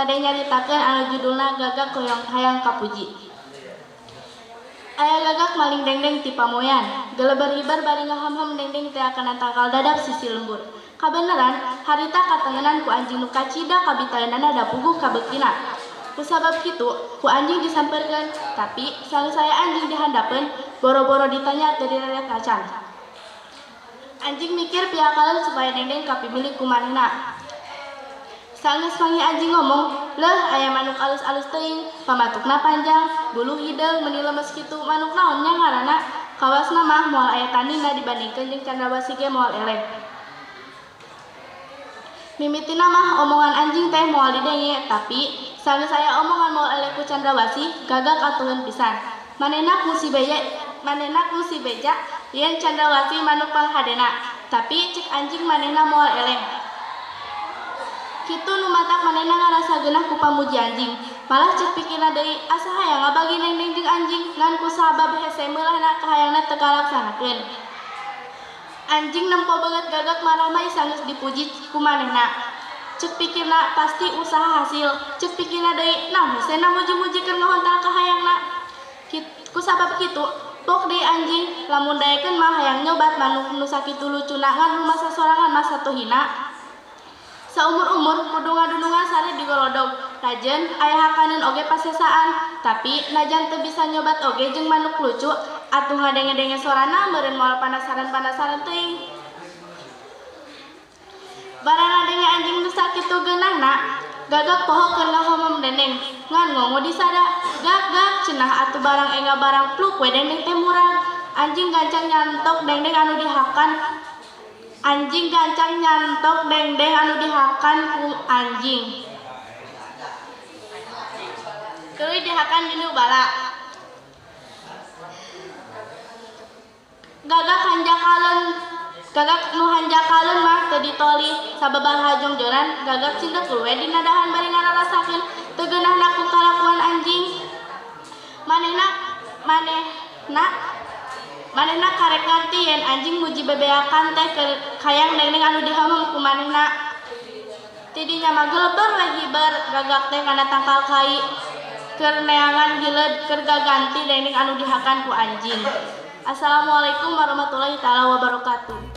bade nyaritakeun anu judulna Gagak Hoyong Hayang Kapuji. Aya gagak maling dengdeng ti pamoyan, geleber hibar bari ngaham-ham dengdeng teh akan tangkal dadap sisi lembur. Kabeneran, harita katengenan ku anjing nu kacida kabitaeunana da puguh kabeutina. Kusabab kitu, ku anjing disampeurkeun, tapi saya anjing dihandapeun, boro-boro ditanya dari rere kacang. Anjing mikir piakalan supaya dengdeng kapimilih ku manehna. Saenggeus mangi anjing ngomong, "Leuh aya manuk alus-alus teuing, pamatukna panjang, bulu hideung meuni lemes kitu, manuk naon nya ngaranna?" Kawasna mah moal aya tandingna dibandingkeun jeung candrawasih ge moal eleh. Mimitina mah omongan anjing teh moal didenge, tapi saenggeus aya omongan moal eleh ku candrawasih, gagak atuheun pisan. Manehna kungsi beja yen candrawasih manuk panghadena, tapi cek anjing manehna moal eleh. Kitu nu matak manehna ngarasa geunah ku pamuji anjing. Malah cek pikirna deui, asa hayang ngabagi dengdeng jeung anjing ngan ku sabab hese meulahna kahayangna teu kalaksanakeun. Anjing nempo banget gagak marah mah saenggeus dipuji ku manehna. Cek pikirna pasti usaha hasil. Cek pikirna deui, naon hesena muji-muji keur ngahontal kahayangna. Ku sabab kitu, pok deui anjing, lamun daekeun mah hayang nyobat manuk nu sakitu lucuna ngan rumasa sorangan mah satuhina. Saumur-umur kudu ngadunungan sare digolodog. Lajeun aya hakaneun oge pasesaan, tapi najan teu bisa nyobat oge jeung manuk lucu, atuh ngadenge-denge sorana meureun moal panasaran-panasaran teuing. Barana denge anjing nu sakitu geunahna, gagak poho keur ngahomom dendeng, ngan ngongo disada, "Gag, cenah atuh barang enga barang pluk we dendeng teh murag." Anjing gancang nyantok dengdeng anu dihakan ku anjing. Keuli dihakan dinu bala. Gagak nu hanjakaleun mah teu ditoli sababaraha jongjoran, gagak cindek we dina dahan bari ngararasakeun teu geunahna ku kalakuan anjing. Manehna karek ngarti yen anjing muji bebeakan teh keur hayang dengdeng anu dihamem ku manehna. Tidinya mah geleber we hibar gagak teh kana tangkal kai keur neangan hileud keur gaganti dengdeng anu dihakan ku anjing. Assalamualaikum warahmatullahi taala wabarakatuh.